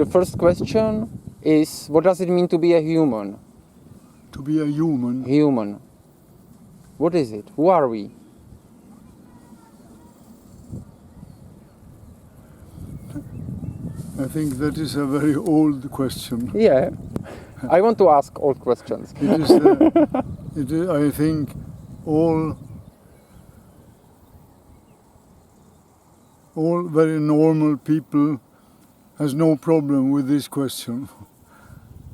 the first question is, what does it mean to be a human? To be a human. Human. What is it? Who are we? I think that is a very old question. Yeah. I want to ask old questions. I think all very normal people has no problem with this question.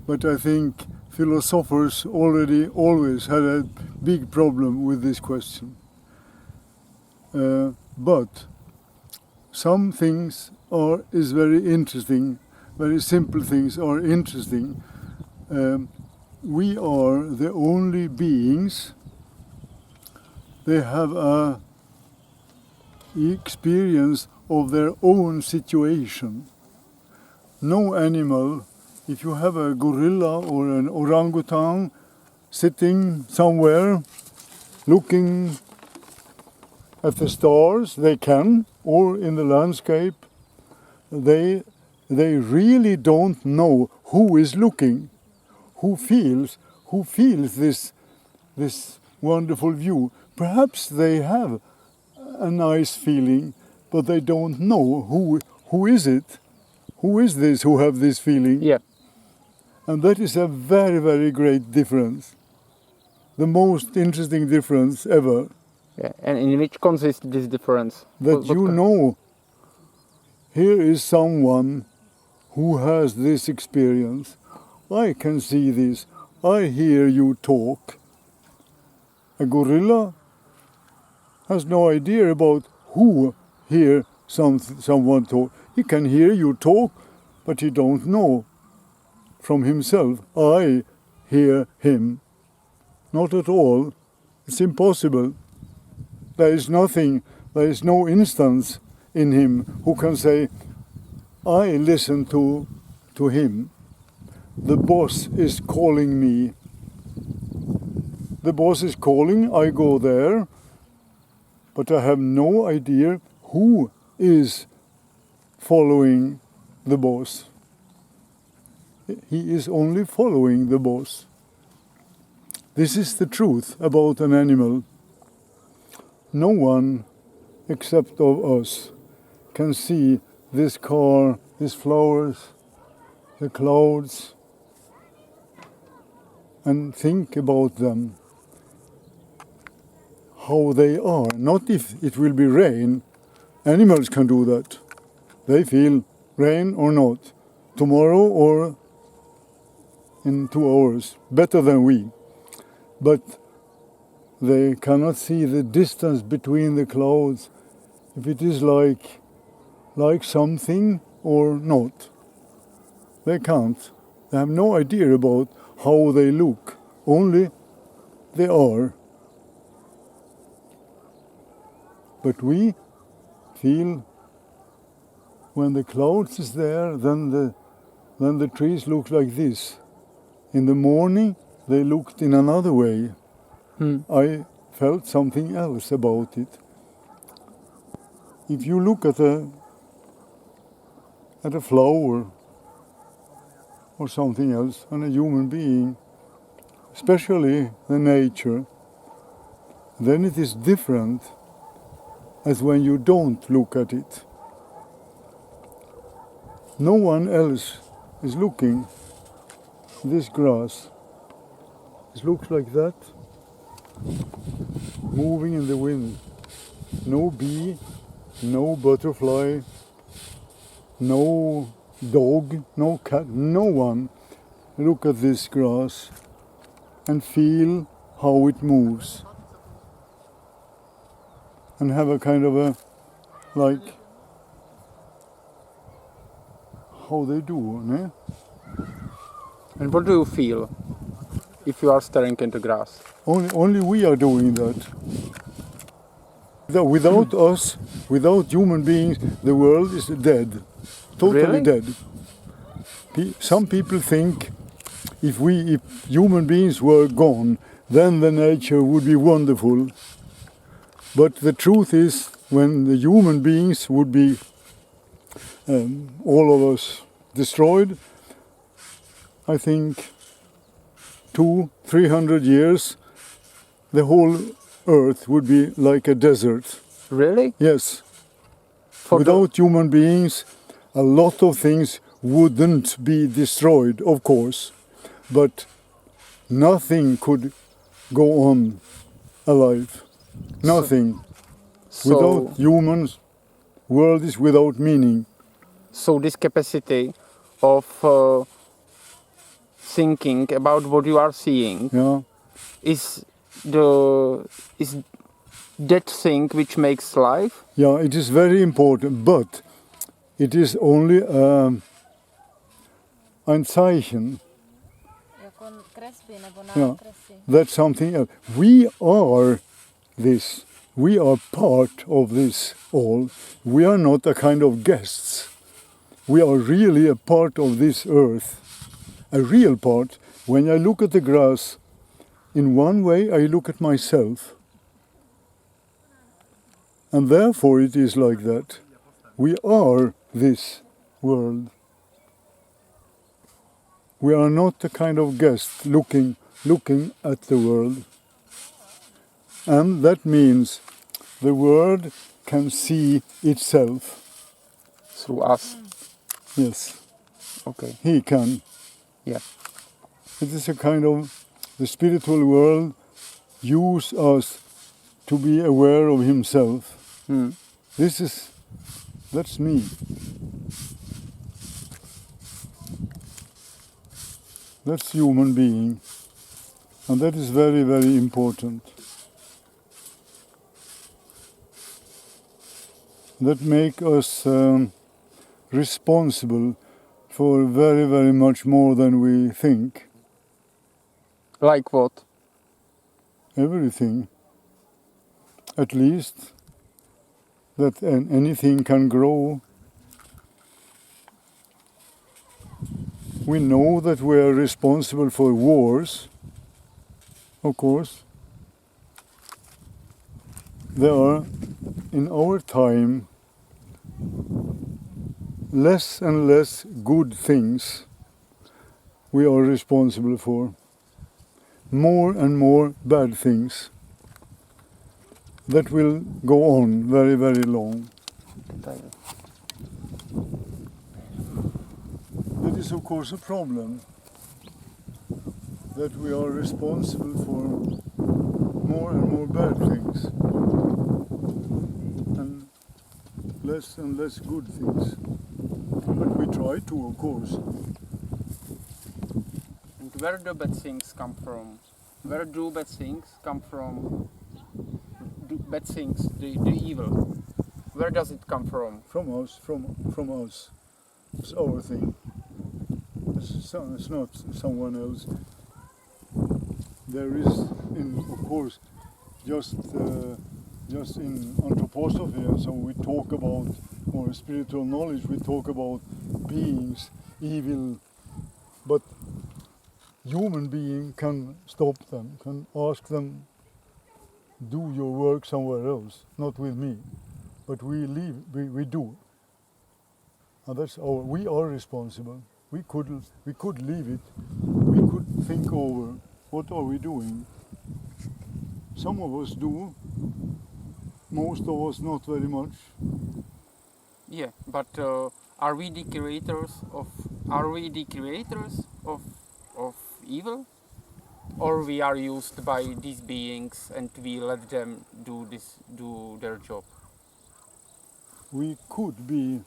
But I think philosophers always had a big problem with this question. But some things is very interesting, very simple things are interesting. We are the only beings. They have a experience of their own situation. No animal, if you have a gorilla or an orangutan sitting somewhere looking at the stars, they can, or in the landscape, they really don't know who is looking, who feels this wonderful view. Perhaps they have a nice feeling, but they don't know who is it, who is this who have this feeling. Yeah. And that is a very, very great difference. The most interesting difference ever. Yeah. And in which consists this difference? That you know, here is someone who has this experience. I can see this. I hear you talk. A gorilla has no idea about who hear someone talk. He can hear you talk, but he don't know from himself. I hear him. Not at all. It's impossible. There is nothing, there is no instance in him who can say, I listen to him. The boss is calling me. The boss is calling, I go there, but I have no idea who is following the boss. He is only following the boss. This is the truth about an animal. No one except of us can see this car, these flowers, the clouds, and think about them, how they are. Not if it will be rain. Animals can do that. They feel rain or not, tomorrow or in 2 hours, better than we. But they cannot see the distance between the clouds, if it is like something or not. They can't. They have no idea about how they look, only they are. But we feel when the clouds is there, then the trees look like this. In the morning, they looked in another way. I felt something else about it. If you look at a flower or something else, and a human being, especially the nature, then it is different as when you don't look at it. No one else is looking. This grass, it looks like that, moving in the wind. No bee, no butterfly, no dog, no cat, no one. Look at this grass and feel how it moves. And have a kind of how they do, ne? And what do you feel if you are staring into grass? Only we are doing that. Without us, without human beings, the world is dead. Totally dead. Some people think if human beings were gone, then the nature would be wonderful. But the truth is, when the human beings would be, all of us destroyed, I think 200-300 years, the whole earth would be like a desert. Really? Yes. For Without human beings, a lot of things wouldn't be destroyed, of course, but nothing could go on alive. Nothing. Without humans, world is without meaning. So this capacity of thinking about what you are seeing is that thing which makes life? Yeah, it is very important, but it is only ein Zeichen. That's something else. We are this. We are part of this all. We are not a kind of guests. We are really a part of this earth. A real part. When I look at the grass, in one way I look at myself. And therefore it is like that. We are this world. We are not a kind of guest looking at the world. And that means the world can see itself. Through us? Yes. Okay. He can. Yeah. It is a kind of, the spiritual world use us to be aware of himself. That's me. That's human being. And that is very, very important. That make us responsible for very, very much more than we think. Like what? Everything. At least that anything can grow. We know that we are responsible for wars, of course. There are, in our time, less and less good things we are responsible for. More and more bad things that will go on very, very long. That is of course a problem, that we are responsible for more and more bad things and less good things. But we try to, of course. And where do bad things come from? Where do bad things come from? Bad things, the evil. Where does it come from? From us, from us. It's our thing. It's not someone else. There is, of course, just in anthroposophy, and so we talk about, or spiritual knowledge, we talk about beings, evil, but human being can stop them, can ask them, do your work somewhere else, not with me, but we do. And that's we are responsible. We could leave it. We could think over, what are we doing? Some of us do, most of us not very much. Yeah, but are we the creators of evil? Or we are used by these beings and we let them do their job? We could be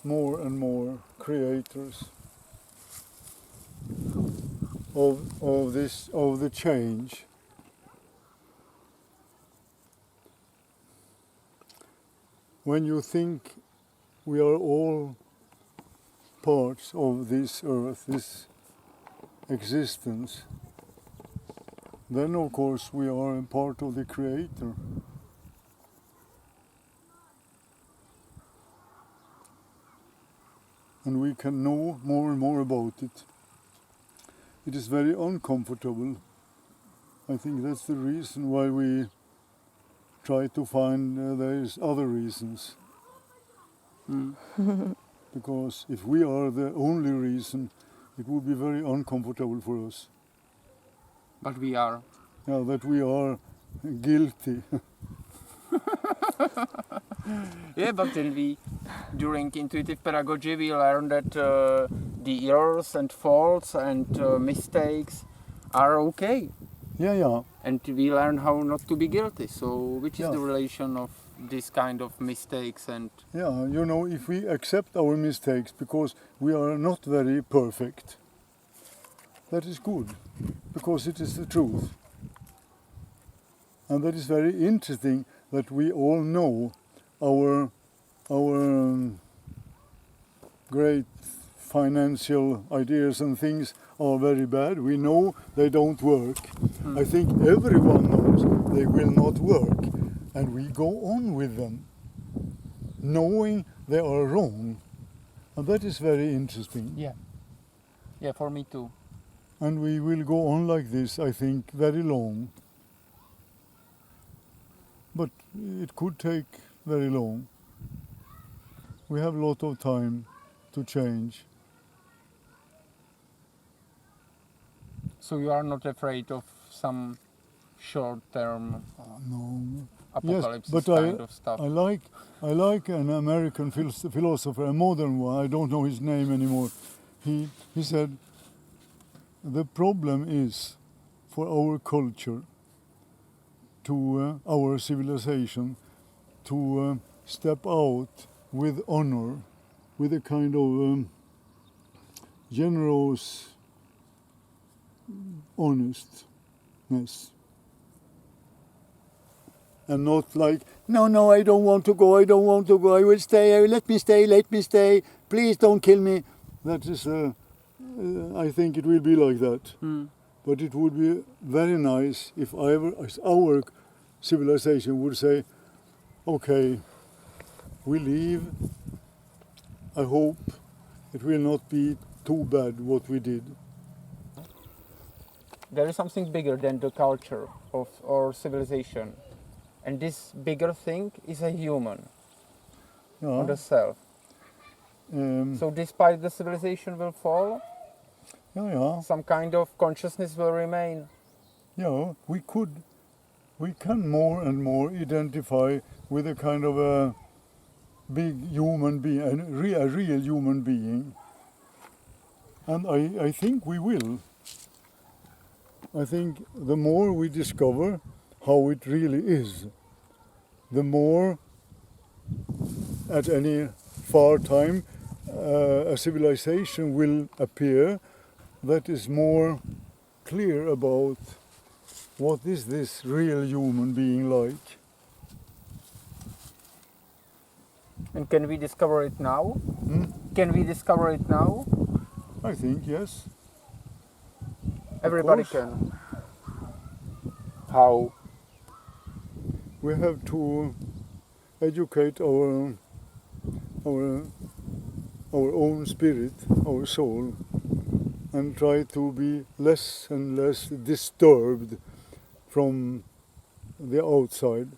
more and more creators of the change. When you think we are all parts of this earth, this existence, then of course we are a part of the Creator. And we can know more and more about it. It is very uncomfortable. I think that's the reason why we try to find there is other reasons. because if we are the only reason, it would be very uncomfortable for us. But we are. Yeah, that we are guilty. Yeah, but then during intuitive pedagogy, we learn that the errors and faults and mistakes are okay. Yeah. And we learn how not to be guilty. So, which is Yeah. the relation of this kind of mistakes and... Yeah, you know, if we accept our mistakes because we are not very perfect, that is good, because it is the truth. And that is very interesting that we all know our great financial ideas and things are very bad. We know they don't work. I think everyone knows they will not work. And we go on with them, knowing they are wrong. And that is very interesting. Yeah, for me too. And we will go on like this, I think, very long. But it could take very long. We have a lot of time to change. So you are not afraid of some short-term No. apocalypse but kind of stuff? I like an American philosopher, a modern one. I don't know his name anymore. He said, the problem is for our culture, to our civilization, to step out with honor, with a kind of generous honestness. And not like, no, I don't want to go, I will stay, let me stay, please don't kill me. That is, I think it will be like that. But it would be very nice if our civilization would say, okay, we leave. I hope it will not be too bad what we did. There is something bigger than the culture of our civilization. And this bigger thing is a human, on the self. So despite the civilization will fall, some kind of consciousness will remain. Yeah, we can more and more identify with a kind of a big human being, a real human being. And I think we will. I think the more we discover how it really is, the more at any far time a civilization will appear that is more clear about what is this real human being like. And can we discover it now? Can we discover it now? I think, yes. Everybody can. How? We have to educate our own spirit, our soul, and try to be less and less disturbed from the outside.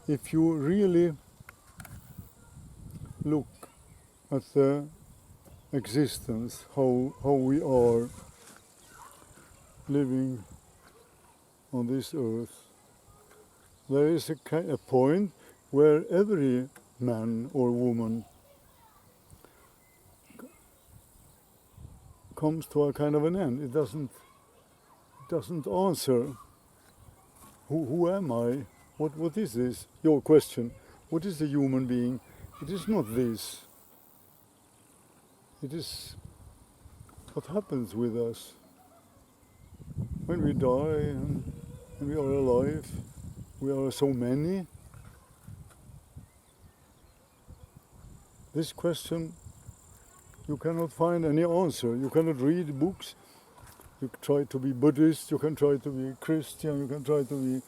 If you really look at the existence, how we are living on this earth, there is a point where every man or woman comes to a kind of an end. It doesn't answer. Who am I? What is this? Your question. What is a human being? It is not this. It is what happens with us when we die and we are alive. We are so many. This question, you cannot find any answer. You cannot read books. You try to be Buddhist, you can try to be Christian, you can try to be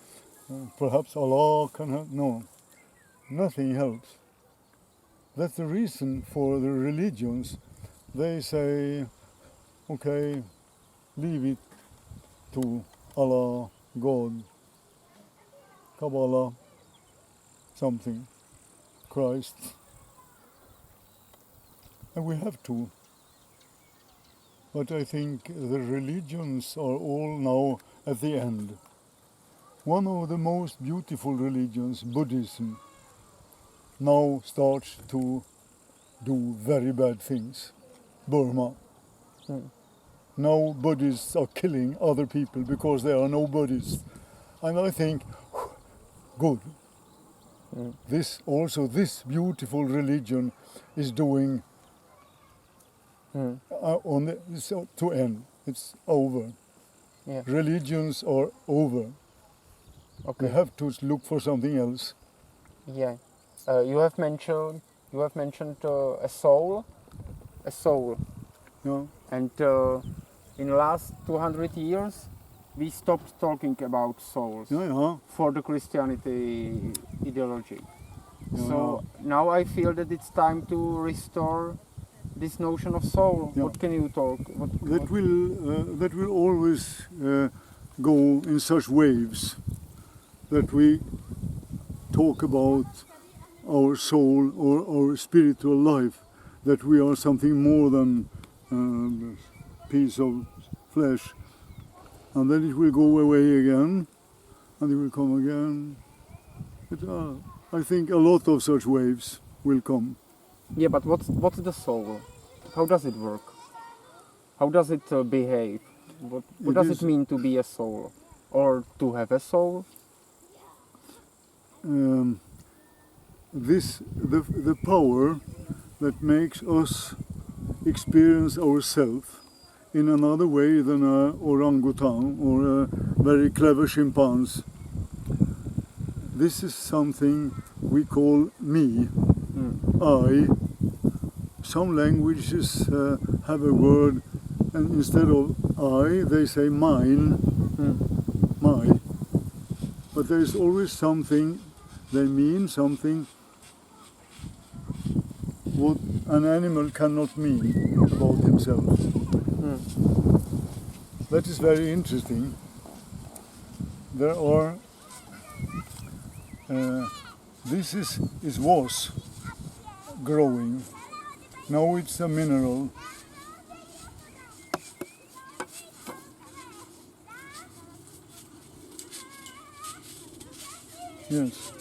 perhaps Allah can help. No, nothing helps. That's the reason for the religions. They say, okay, leave it to Allah, God. Kabbalah, something, Christ. And we have to. But I think the religions are all now at the end. One of the most beautiful religions, Buddhism, now starts to do very bad things. Burma. Now Buddhists are killing other people because there are no Buddhists. And I think, good. This beautiful religion is doing to end. It's over. Yeah. Religions are over. Okay. We have to look for something else. Yeah. You have mentioned a soul. Yeah. And in the last 200 years, we stopped talking about souls for the Christianity ideology. Yeah. So now I feel that it's time to restore this notion of soul. Yeah. What can you talk? That will always go in such waves that we talk about our soul or our spiritual life, that we are something more than a piece of flesh. And then it will go away again, and it will come again. I think a lot of such waves will come. Yeah, but what's the soul? How does it work? How does it behave? What does it mean to be a soul? Or to have a soul? The power that makes us experience ourselves in another way than an orangutan or a very clever chimpanzee. This is something we call me, I. Some languages have a word, and instead of I, they say mine, my. But there is always something, they mean something what an animal cannot mean about himself. That is very interesting. There are, this was growing. Now it's a mineral. Yes,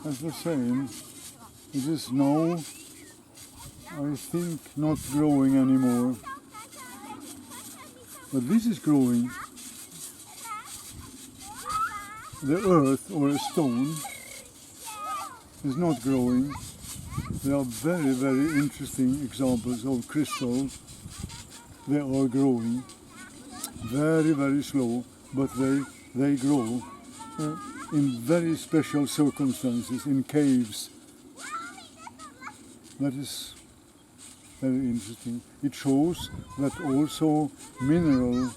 that's the same. It is now, I think, not growing anymore. But this is growing. The earth or a stone is not growing. There are very, very interesting examples of crystals. They are growing. Very, very slow, but they grow in very special circumstances, in caves. That is very interesting. It shows that also mineral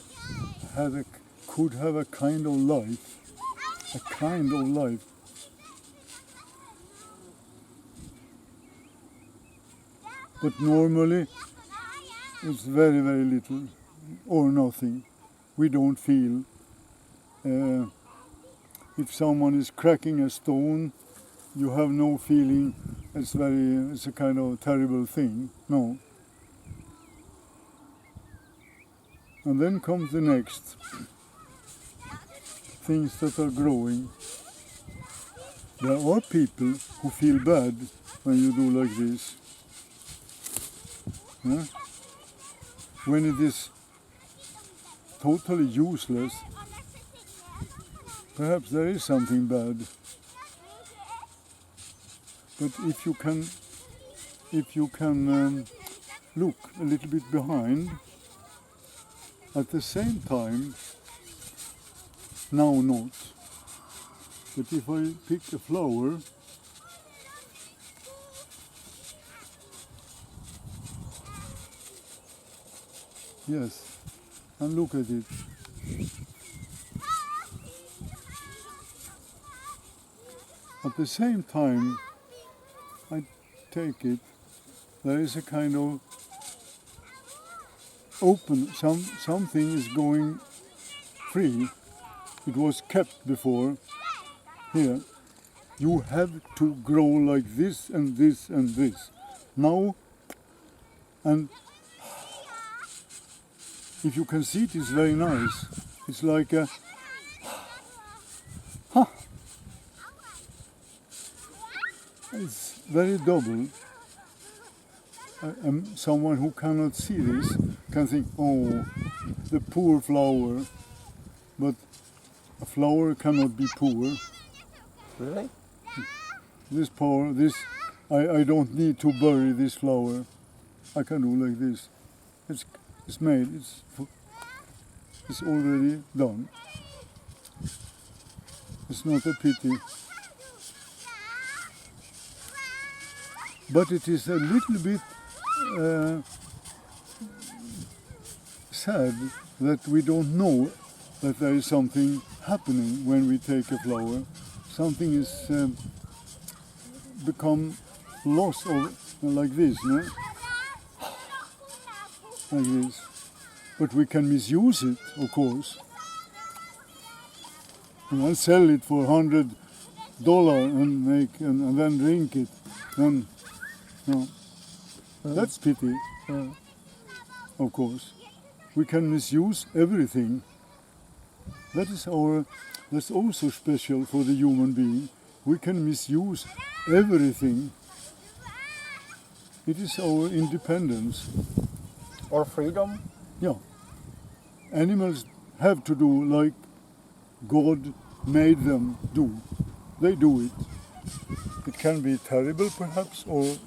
could have a kind of life. A kind of life. But normally it's very, very little or nothing. We don't feel. If someone is cracking a stone, you have no feeling. It's a kind of terrible thing. No. And then comes the next. Things that are growing. There are people who feel bad when you do like this. Yeah? When it is totally useless, perhaps there is something bad. But if you can look a little bit behind, at the same time, now not. But if I pick a flower, yes, and look at it. At the same time, I take it, there is a kind of open, something is going free. it was kept before, here, you have to grow like this and this and this. Now, and if you can see it, it's very nice. It's like a, it's very double. Someone who cannot see this can think, oh, the poor flower. But a flower cannot be poor. Really? This power, this, I don't need to bury this flower. I can do like this. It's made, it's already done. It's not a pity. But it is a little bit sad that we don't know that there is something happening when we take a flower. Something is become lost or like this, no? Like this. But we can misuse it, of course. And then sell it for $100 and make and then drink it. Then, no. That's pity. Of course. We can misuse everything. That's also special for the human being. We can misuse everything. It is our independence. Or freedom? Yeah. Animals have to do like God made them do. They do it. It can be terrible perhaps, or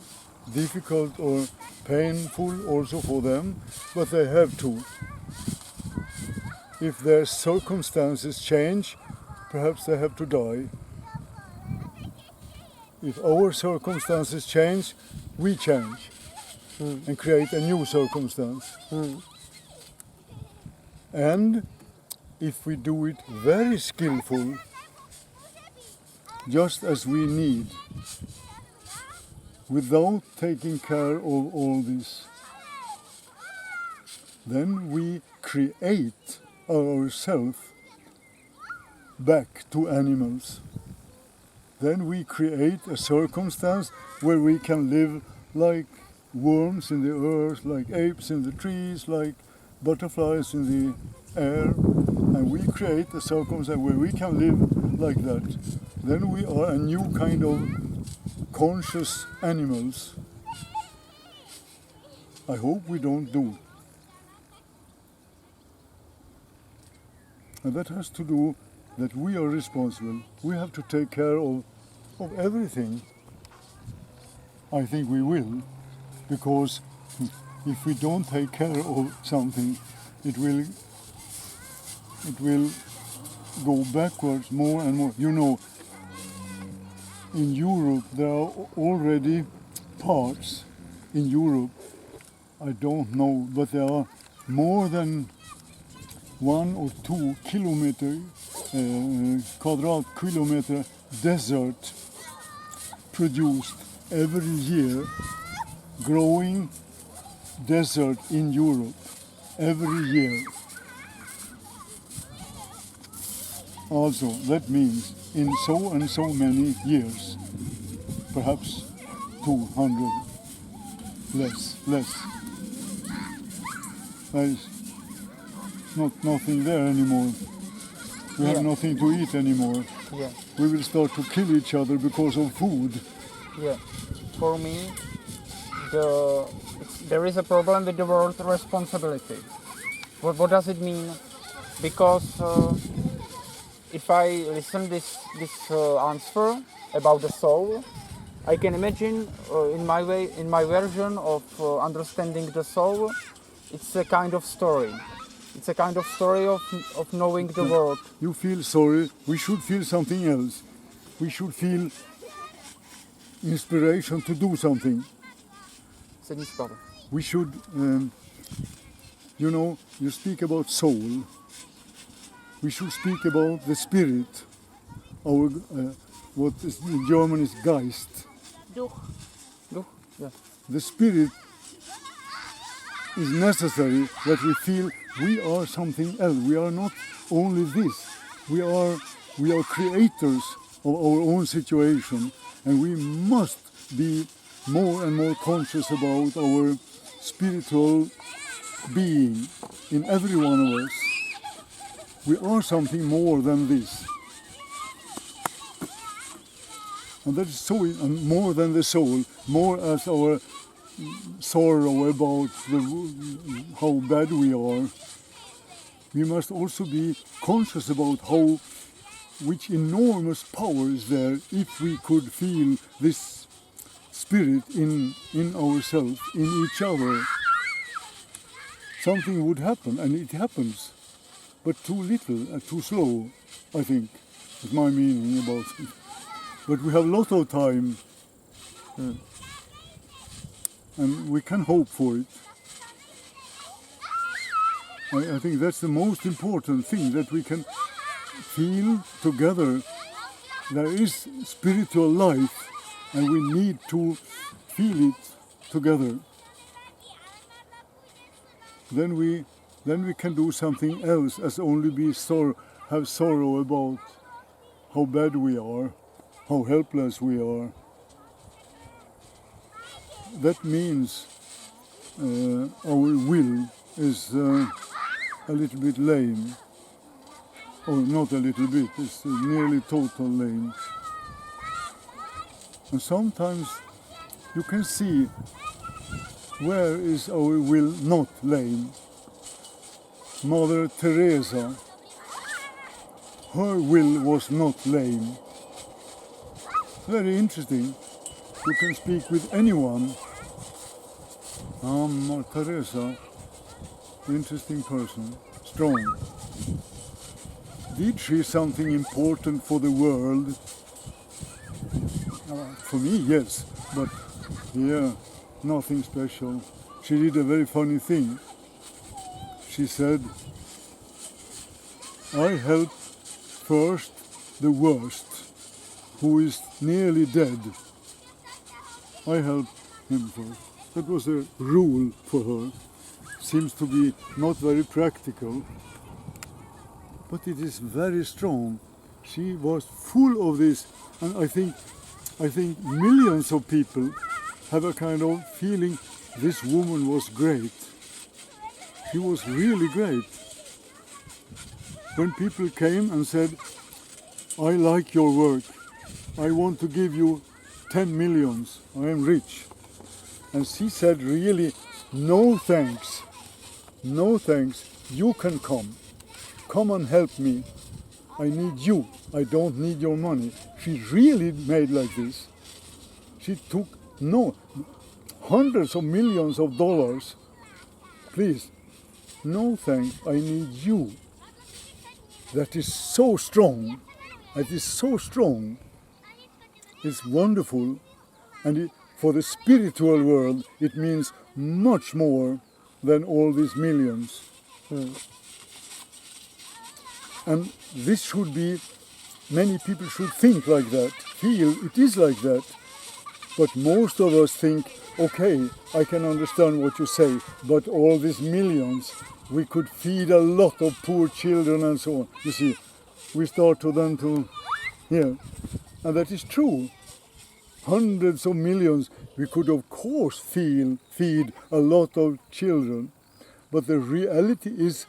difficult or painful also for them, but they have to. If their circumstances change, perhaps they have to die. If our circumstances change, we change and create a new circumstance. And if we do it very skillful, just as we need, without taking care of all this, then we create ourselves back to animals. Then we create a circumstance where we can live like worms in the earth, like apes in the trees, like butterflies in the air, and we create a circumstance where we can live like that. Then we are a new kind of conscious animals. I hope we don't do. And that has to do that we are responsible. We have to take care of everything. I think we will, because if we don't take care of something, it will go backwards more and more. You know, in Europe there are already parts in Europe, I don't know, but there are more than 1 or 2 quadrat-kilometer desert produced every year, growing desert in Europe every year. Also, that means in so and so many years, perhaps 200, less. There is nothing there anymore. We have nothing to eat anymore. Yeah. We will start to kill each other because of food. Yeah. For me, there is a problem with the word responsibility. What does it mean? Because if I listen this answer about the soul, I can imagine in my version of understanding the soul, it's a kind of story. It's a kind of story of knowing the world. You feel sorry. We should feel something else. We should feel inspiration to do something. We should, you speak about soul. We should speak about the spirit. Our, what is in German is Geist. Duch, yeah. The spirit is necessary that we feel we are something else. We are not only this. we are creators of our own situation, and we must be more and more conscious about our spiritual being in every one of us. We are something more than this. And that is so, and more than the soul, more as our sorrow about how bad we are. We must also be conscious about which enormous power is there if we could feel this spirit in ourselves, in each other. Something would happen, and it happens, but too little and too slow, I think, is my meaning about it. But we have a lot of time, and we can hope for it. I think that's the most important thing, that we can feel together there is spiritual life, and we need to feel it together. Then we can do something else as only have sorrow about how bad we are, how helpless we are. That means our will is a little bit lame. Or not a little bit, it's nearly total lame. And sometimes you can see where is our will not lame. Mother Teresa, her will was not lame. Very interesting. You can speak with anyone. Mother Teresa, interesting person, strong. Did she something important for the world? For me, yes, but yeah, nothing special. She did a very funny thing. She said, I help first the worst, who is nearly dead. I help him first. That was a rule for her. Seems to be not very practical, but it is very strong. She was full of this, and I think millions of people have a kind of feeling this woman was great. She was really great. When people came and said, I like your work, I want to give you 10 millions, I am rich. And she said really, no thanks, you can come and help me. I need you, I don't need your money. She really made like this. She took hundreds of millions of dollars. Please, no thanks, I need you. That is so strong. It's wonderful. And for the spiritual world, it means much more than all these millions. And this should be, many people should think like that, feel it is like that. But most of us think, okay, I can understand what you say, but all these millions, we could feed a lot of poor children and so on. You see, we start and that is true. Hundreds of millions, we could of course feed a lot of children. But the reality is,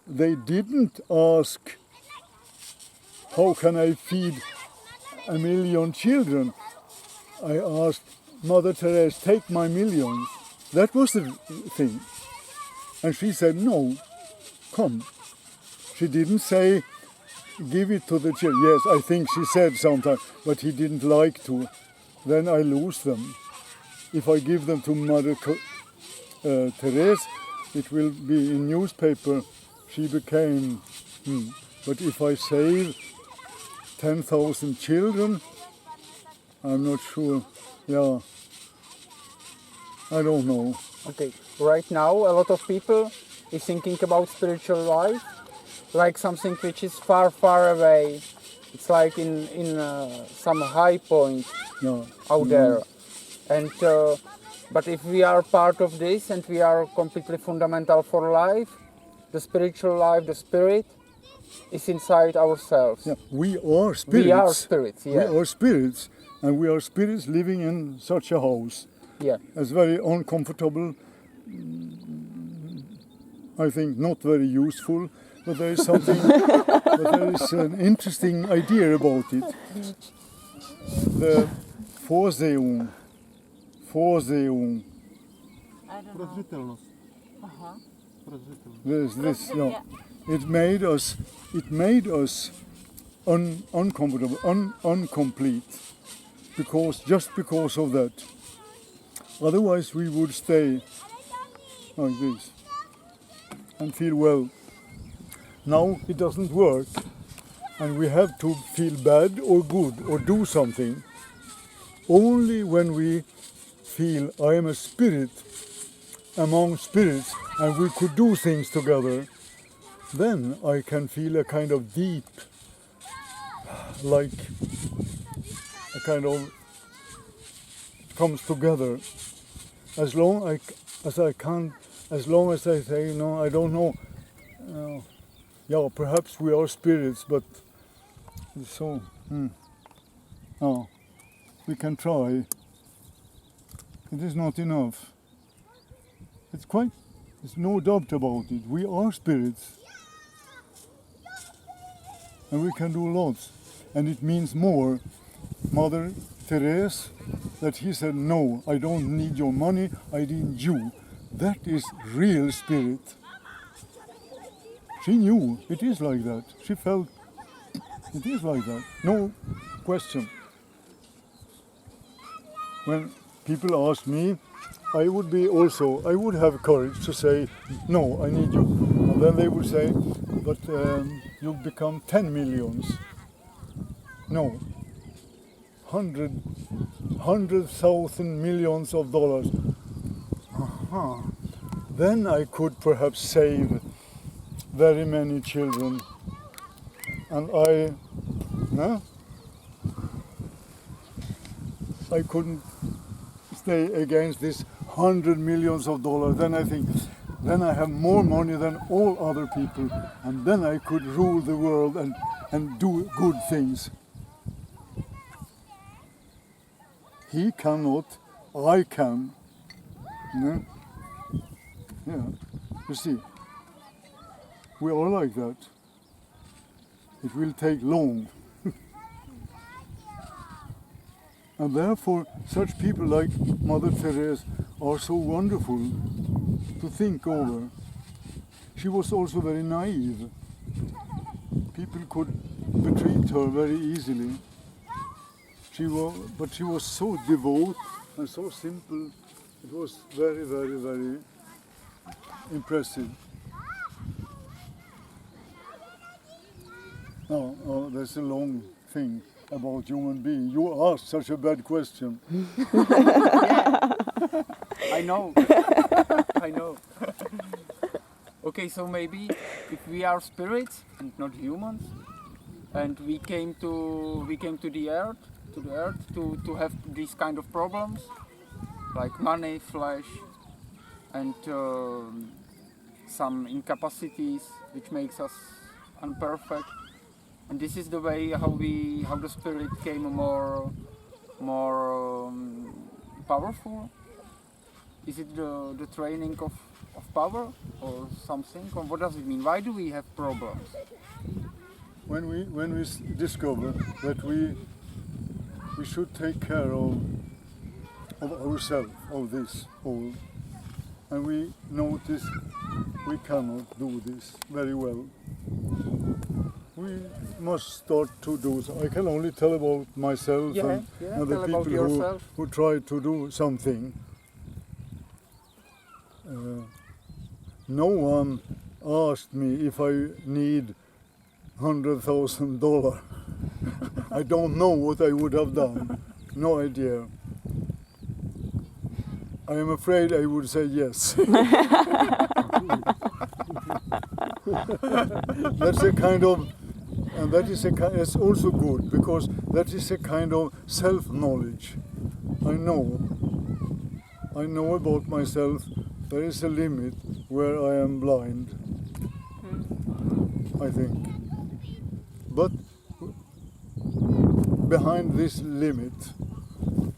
they didn't ask, how can I feed 1 million children? I asked, Mother Teresa, take my millions. That was the thing. And she said, no, come. She didn't say, give it to the children. Yes, I think she said sometime, but he didn't like to. Then I lose them. If I give them to Mother Teresa, it will be in newspaper. She became, But if I save 10,000 children, I'm not sure. Yeah, I don't know. Okay, right now a lot of people is thinking about spiritual life like something which is far, far away. It's like in some high point out there. And but if we are part of this and we are completely fundamental for life, the spiritual life, the spirit, is inside ourselves. Yeah, we are spirits. We are spirits, yeah. We are spirits, and we are spirits living in such a house. Yeah. It's very uncomfortable. I think not very useful, but there is something. But there is an interesting idea about it. The Vorsehung. Prozřetelnost. There's this, yeah. It made us uncomfortable, incomplete, just because of that. Otherwise, we would stay like this and feel well. Now it doesn't work, and we have to feel bad or good or do something. Only when we feel I am a spirit among spirits and we could do things together, then I can feel a kind of deep, like a kind of, it comes together. As long as I say, no, I don't know, yeah, perhaps we are spirits, but so, oh, we can try. It is not enough. There's no doubt about it. We are spirits. And we can do lots. And it means more. Mother Teresa, that he said, no, I don't need your money, I need you. That is real spirit. She knew it is like that. She felt it is like that. No question. When people ask me, I would have courage to say, no, I need you. And then they would say, but you've become 10 millions. No, 100,000 millions of dollars. Uh-huh. Then I could perhaps save very many children. And I couldn't stay against this 100 millions of dollars. Then I think, then I have more money than all other people, and then I could rule the world and do good things. He cannot, I can. No? Yeah, you see, we are like that. It will take long. And therefore, such people like Mother Teresa are so wonderful to think over. She was also very naive. People could betray her very easily. But she was so devout and so simple. It was very, very, very impressive. Oh, that's a long thing about human being. You asked such a bad question. I know. I know. Okay, so maybe if we are spirits and not humans, and we came to the earth to have these kind of problems, like money, flesh, and some incapacities which makes us imperfect. And this is the way how the spirit came more powerful. Is it the training of power or something? Or what does it mean? Why do we have problems? When we discover that we should take care of ourselves, of this whole, and we notice we cannot do this very well. We must start to do so. I can only tell about myself and the people who try to do something. No one asked me if I need $100,000. I don't know what I would have done. No idea. I am afraid I would say yes. That's a kind of, and that is it's also good, because that is a kind of self-knowledge. I know about myself. There is a limit where I am blind, I think. behind this limit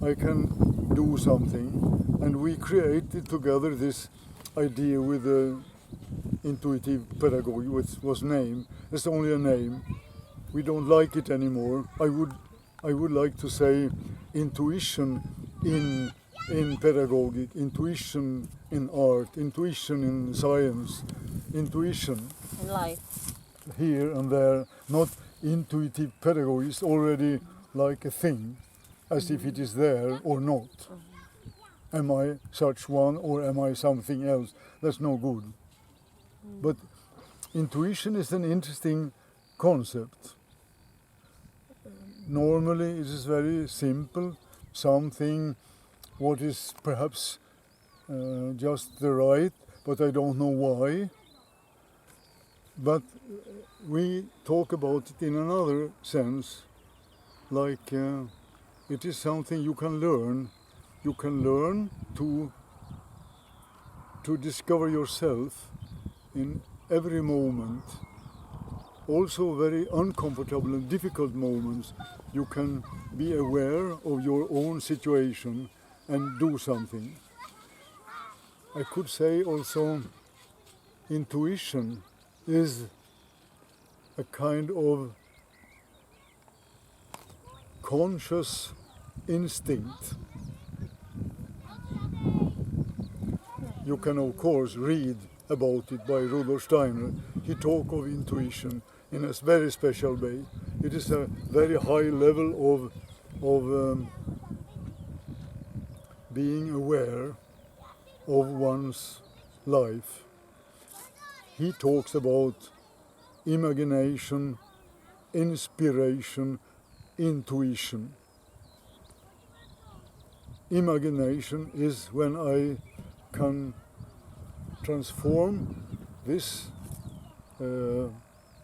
I can do something, and we created together this idea with the intuitive pedagogy, which was name. It's only a name. We don't like it anymore. I would like to say intuition in pedagogic, intuition in art, intuition in science, intuition In life. here and there. Not intuitive pedagogy is already like a thing, as if it is there or not. Am I such one or am I something else? That's no good. But intuition is an interesting concept. Normally it is very simple, something what is perhaps just the right, but I don't know why. But we talk about it in another sense, like it is something you can learn. You can learn to discover yourself in every moment. Also very uncomfortable and difficult moments, you can be aware of your own situation and do something. I could say also intuition is a kind of conscious instinct. You can of course read about it by Rudolf Steiner. He talks of intuition in a very special way. It is a very high level of being aware of one's life. He talks about imagination, inspiration, intuition. Imagination is when I can transform this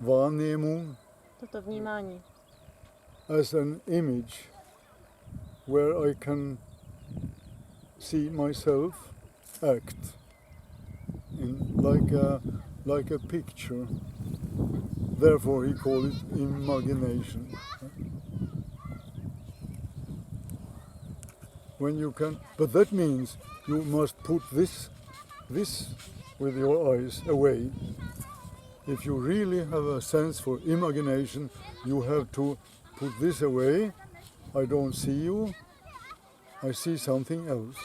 Wahrnehmung Toto vnímání. as an image where I can see myself act in like a picture. Therefore he called it imagination. When you can, but that means you must put this with your eyes away. If you really have a sense for imagination, you have to put this away. I don't see you, I see something else.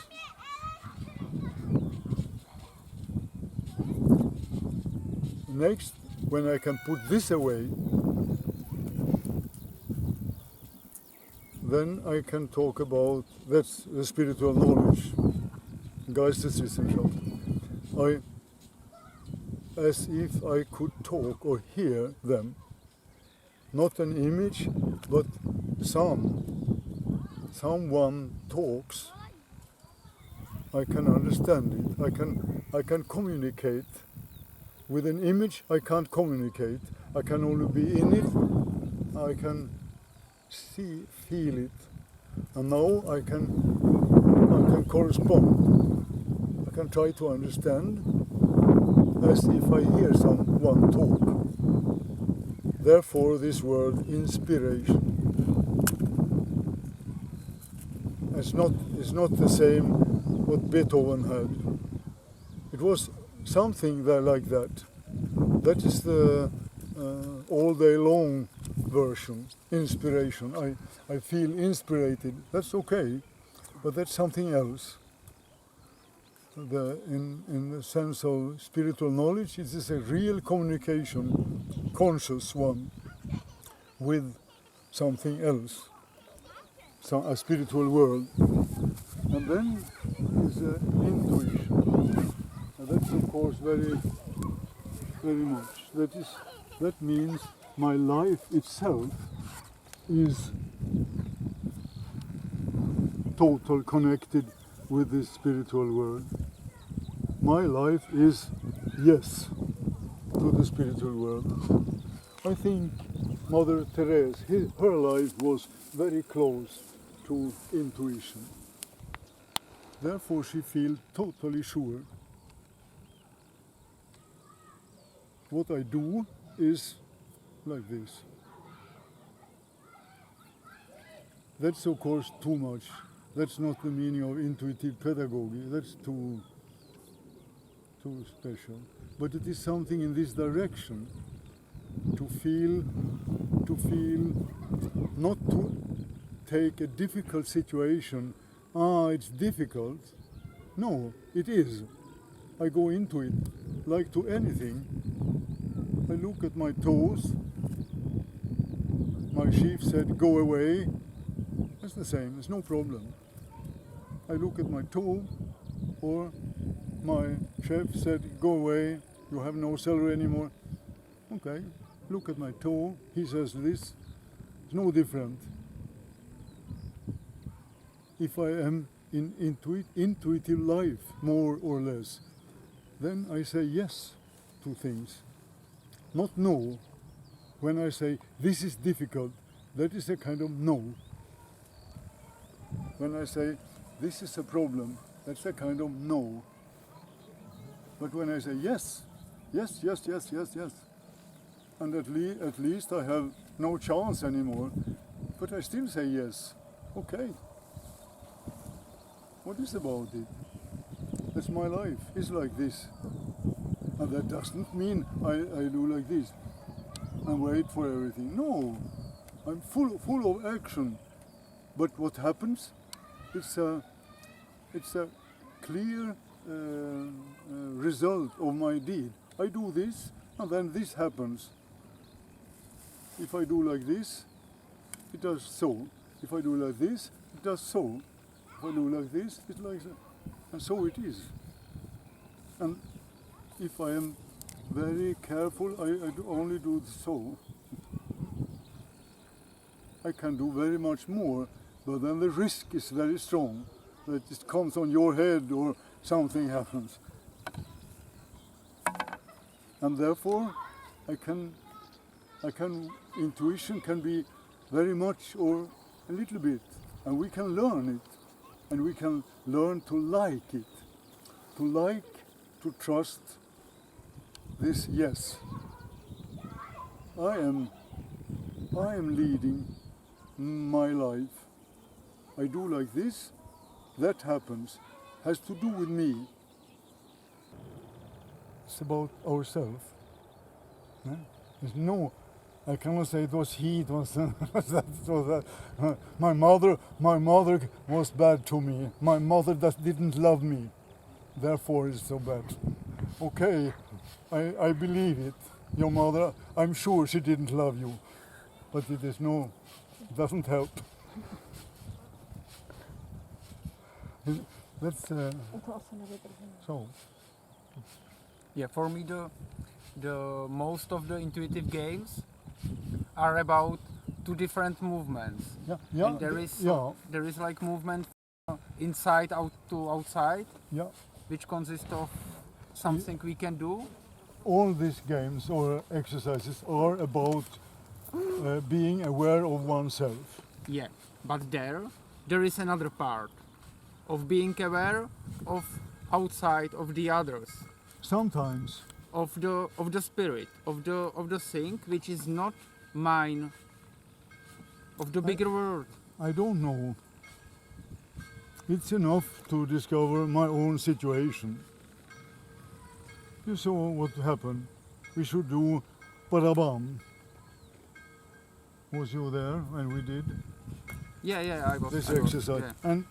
Next, when I can put this away, then I can talk about, that's the spiritual knowledge, Geisteswissenschaft. As if I could talk or hear them. Not an image, but someone talks. I can understand it. I can communicate. With an image I can't communicate. I can only be in it. I can feel it. And now I can correspond. I can try to understand as if I hear someone talk. Therefore this word inspiration. It's not the same what Beethoven had. It was something there like that. That is the all day long version, inspiration. I feel inspirated. That's okay, but that's something else. In the sense of spiritual knowledge, it is a real communication, conscious one, with something else, a spiritual world. And then is intuition. And that's of course very, very much. That means my life itself is total connected with this spiritual world. My life is yes to the spiritual world. I think Mother Teresa, her life was very close to intuition. Therefore she feels totally sure. What I do is like this. That's of course too much. That's not the meaning of intuitive pedagogy. That's too special. But it is something in this direction. To feel, not to take a difficult situation. It's difficult. No, it is. I go into it like to anything. I look at my toes. My chief said, go away. That's the same, it's no problem. I look at my toe, or my chef said, go away, you have no salary anymore. Okay, look at my toe, he says this, it's no different. If I am in intuitive life, more or less, then I say yes to things, not no. When I say this is difficult, that is a kind of no. When I say this is a problem, that's a kind of no. But when I say yes, yes, yes, yes, yes, yes, and at least I have no chance anymore, but I still say yes, okay. What is about it? That's my life, it's like this. And that doesn't mean I do like this and wait for everything. No, I'm full of action. But what happens? It's a clear result of my deed. I do this, and then this happens. If I do like this, it does so. If I do like this, it does so. If I do like this, it's like so. And so it is. And if I am very careful, I only do so. I can do very much more, but then the risk is very strong that it comes on your head or something happens. And therefore, intuition can be very much or a little bit, and we can learn it, and we can learn to like it, to trust this yes. I am leading my life. I do like this, that happens, has to do with me. It's about ourselves. Yeah? There's no, I cannot say it was he, it was that, it was that. My mother was bad to me. My mother didn't love me. Therefore it's so bad. Okay, I believe it. Your mother, I'm sure she didn't love you. But it doesn't help. That's so. Yeah, for me the most of the intuitive games are about two different movements. Yeah, and there is like movement inside out to outside. Yeah. Which consists of something we can do. All these games or exercises are about being aware of oneself. Yeah, but there is another part of being aware of outside of the others. Sometimes. Of the spirit, of the thing which is not mine, of the bigger world. I don't know. It's enough to discover my own situation. You saw what happened. We should do Pärem. Was you there when we did? Yeah, I was. This I was, exercise. yeah. And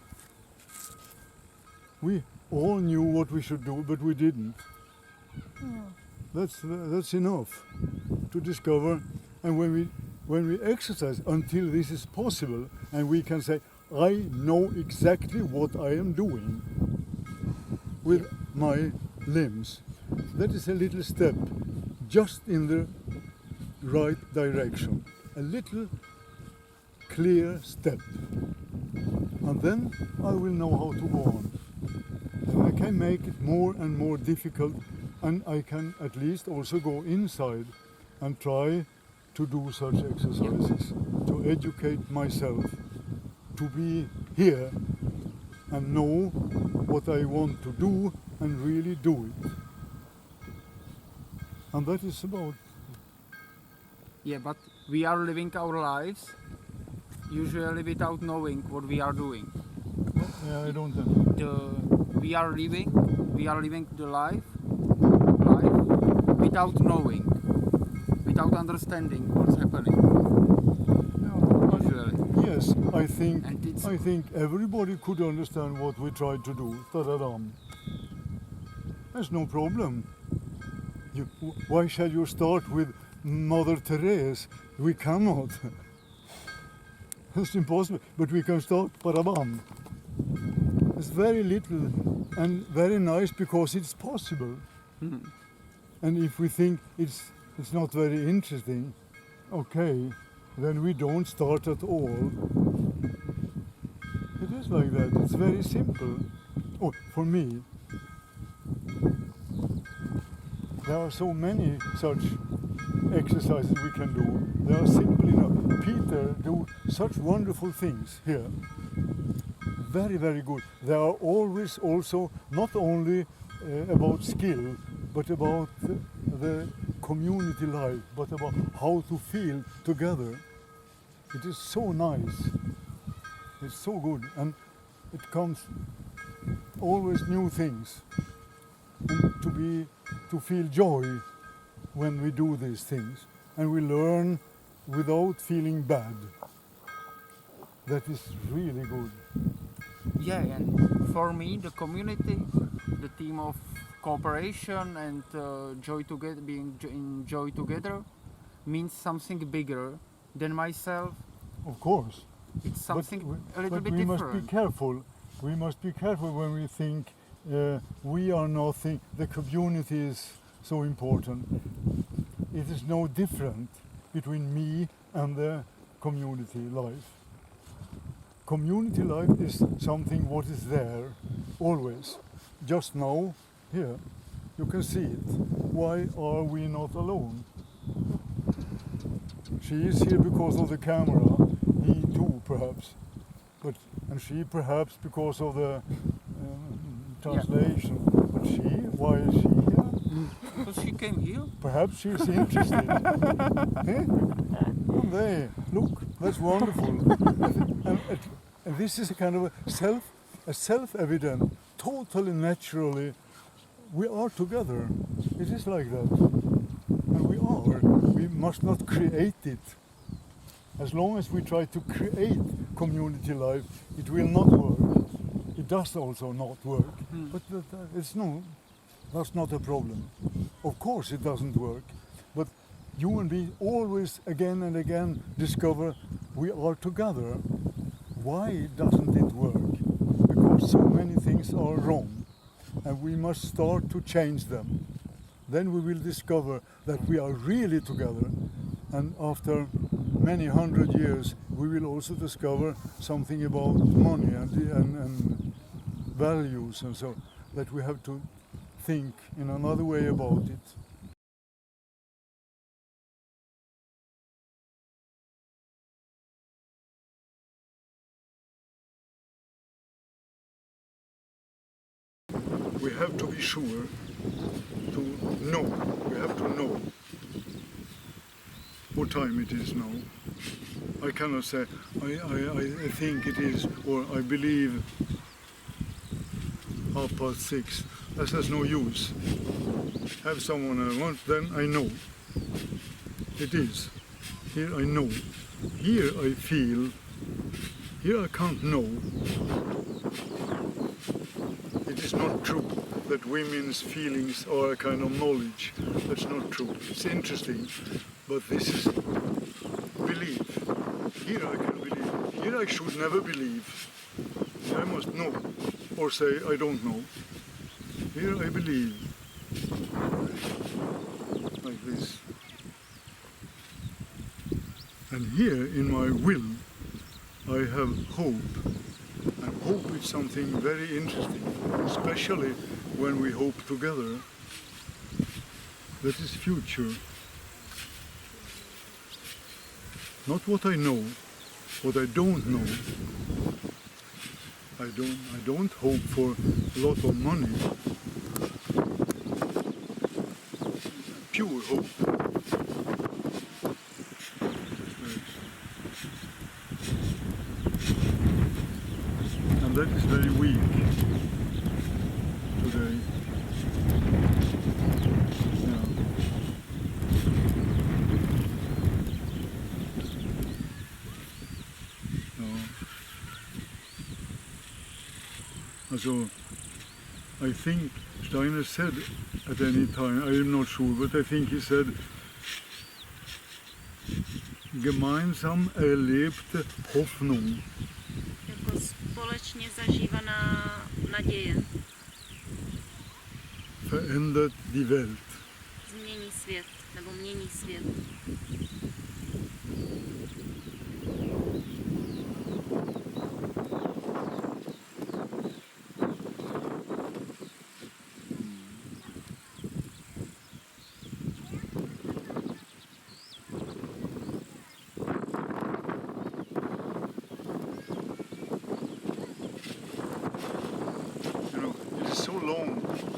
we all knew what we should do, but we didn't. That's enough to discover. And when we exercise until this is possible, and we can say, I know exactly what I am doing with my limbs. That is a little step just in the right direction. A little clear step. And then I will know how to go on. And I can make it more and more difficult, and I can at least also go inside and try to do such exercises, to educate myself, to be here and know what I want to do and really do it. And that is about. Yeah, but we are living our lives usually without knowing what we are doing. Yeah, I don't know. We are living the life without knowing, without understanding what's happening. Usually. Yes, I And it's- think everybody could understand what we tried to do. Ta-da-dam. There's no problem. Why shall you start with Mother Teresa? We cannot. It's impossible. But we can start. Parabam. It's very little and very nice because it's possible. And if we think it's not very interesting, okay, then we don't start at all. It is like that. It's very simple. Oh, for me, there are so many such exercises we can do. They are simple enough. Peter do such wonderful things here. Very, very good. They are always also not only about skill, but about the community life, but about how to feel together. It is so nice. It's so good, and it comes always new things. And to feel joy when we do these things, and we learn without feeling bad. That is really good. Yeah, and for me, the community, the theme of cooperation and joy together, being in joy together, means something bigger than myself. Of course. It's something a little but bit we different. must be careful. We must be careful when we think we are nothing. The community is so important. It is no different between me and the community life. Community life is something what is there always. Just now, here, you can see it. Why are we not alone? She is here because of the camera. He too, perhaps. And she perhaps because of the translation. But she, why is she here? Because she came here. Perhaps she is interested. Eh? Oh, there, look, that's wonderful. And this is a kind of a self-evident, totally naturally, we are together. It is like that. And we are. We must not create it. As long as we try to create community life, it will not work. It does also not work. But that's not a problem. Of course it doesn't work. But you and me always again and again discover we are together. Why doesn't it work? Because so many things are wrong. And we must start to change them. Then we will discover that we are really together. And after many hundred years, we will also discover something about money and values and so, that we have to think in another way about it. We have to be sure to know. We have to know what time it is now. I cannot say, I think it is, or I believe 6:30. That has no use. Have someone I want, then I know. It is. Here I know. Here I feel. Here I can't know. It is not true that women's feelings are a kind of knowledge. That's not true. It's interesting, but this is belief. Here I can believe. Here I should never believe. Here I must know, or say I don't know. Here I believe. Like this. And here in my will I have hope. And hope is something very interesting, especially when we hope together. That is future. Not what I know, what I don't know. I don't hope for a lot of money. Pure hope. very weak today. Yeah. So, I think Steiner said at any time, I am not sure, but I think he said, gemeinsam erlebte Hoffnung. Jako společně zažívaná naděje. Verändert die Welt. Změní svět, nebo mění svět.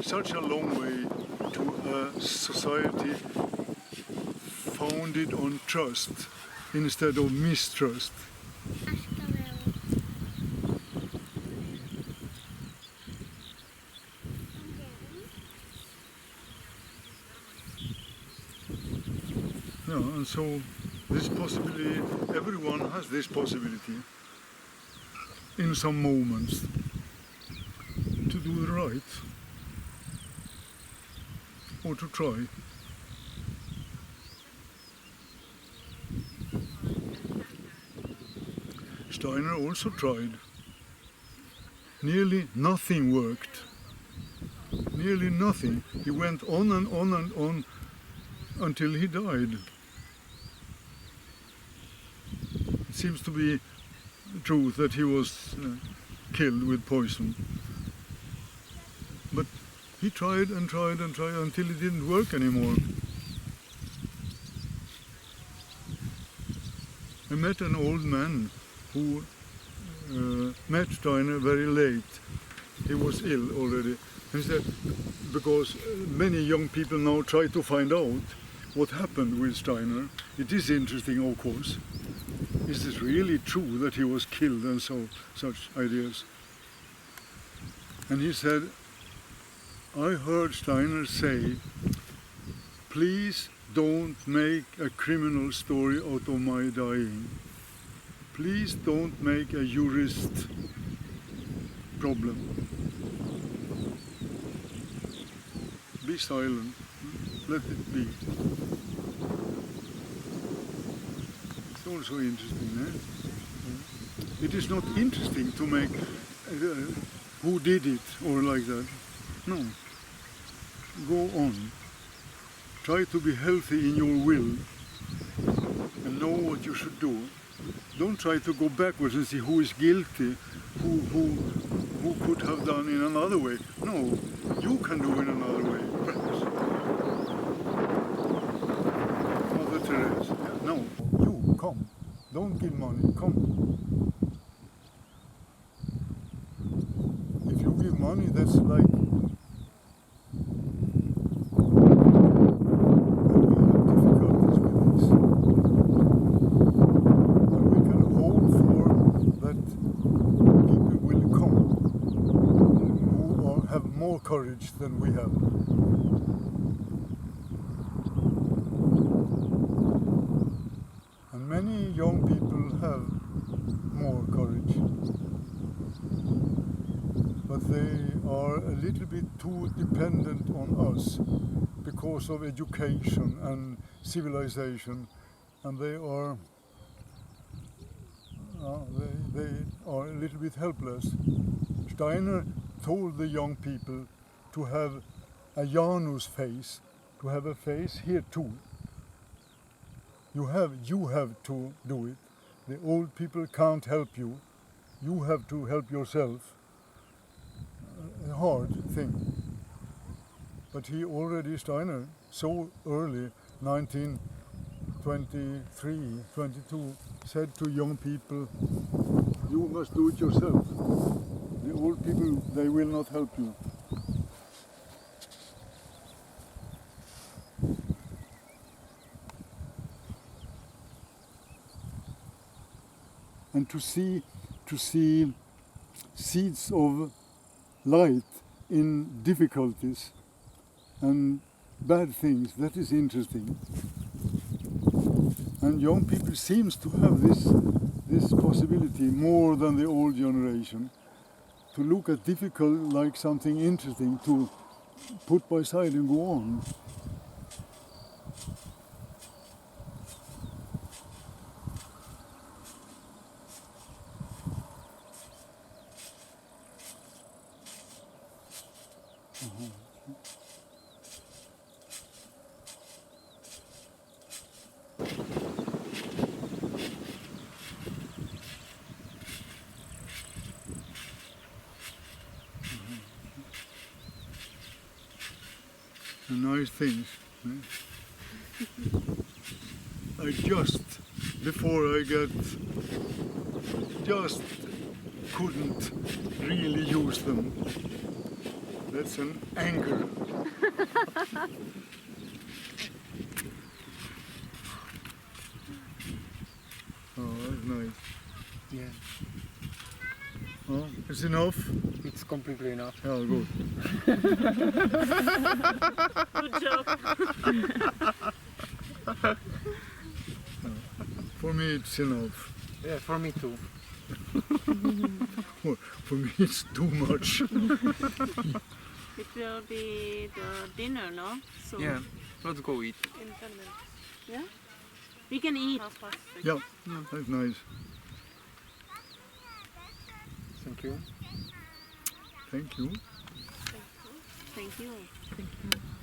Such a long way to a society founded on trust instead of mistrust. Yeah, and so this possibility, everyone has this possibility in some moments to do the right. Or to try. Steiner also tried. Nearly nothing worked. Nearly nothing. He went on and on and on until he died. It seems to be true that he was killed with poison. But he tried and tried and tried until it didn't work anymore. I met an old man who met Steiner very late. He was ill already. And he said, because many young people now try to find out what happened with Steiner. It is interesting, of course. Is it really true that he was killed and such ideas? And he said, I heard Steiner say, please don't make a criminal story out of my dying. Please don't make a jurist problem. Be silent. Let it be. It's also interesting, eh? It is not interesting to make who did it or like that. No. Go on. Try to be healthy in your will and know what you should do. Don't try to go backwards and see who is guilty, who could have done in another way. No, you can do in another way, perhaps. Mother Teresa. No, you come. Don't give money. Come. If you give money, that's like courage than we have. And many young people have more courage. But they are a little bit too dependent on us because of education and civilization, and they are a little bit helpless. Steiner told the young people to have a Janus face, to have a face here too. You have to do it. The old people can't help you. You have to help yourself. A hard thing. But he already, Steiner, so early, 1923, 22, said to young people, you must do it yourself. The old people, they will not help you. And to see seeds of light in difficulties and bad things. That is interesting. And young people seems to have this possibility more than the old generation, to look at difficult like something interesting to put by side and go on. Nice things. I just couldn't really use them. That's an anger. Oh, that's nice. Yeah, Oh, it's enough? it's completely enough. Yeah, good. Good job. For me it's enough. Yeah, for me too. For me it's too much. It will be the dinner, no? So Yeah, let's go eat. in 10 minutes. Yeah? We can eat. 6:30. Yeah, that's nice. Thank you. Thank you. Thank you. Thank you.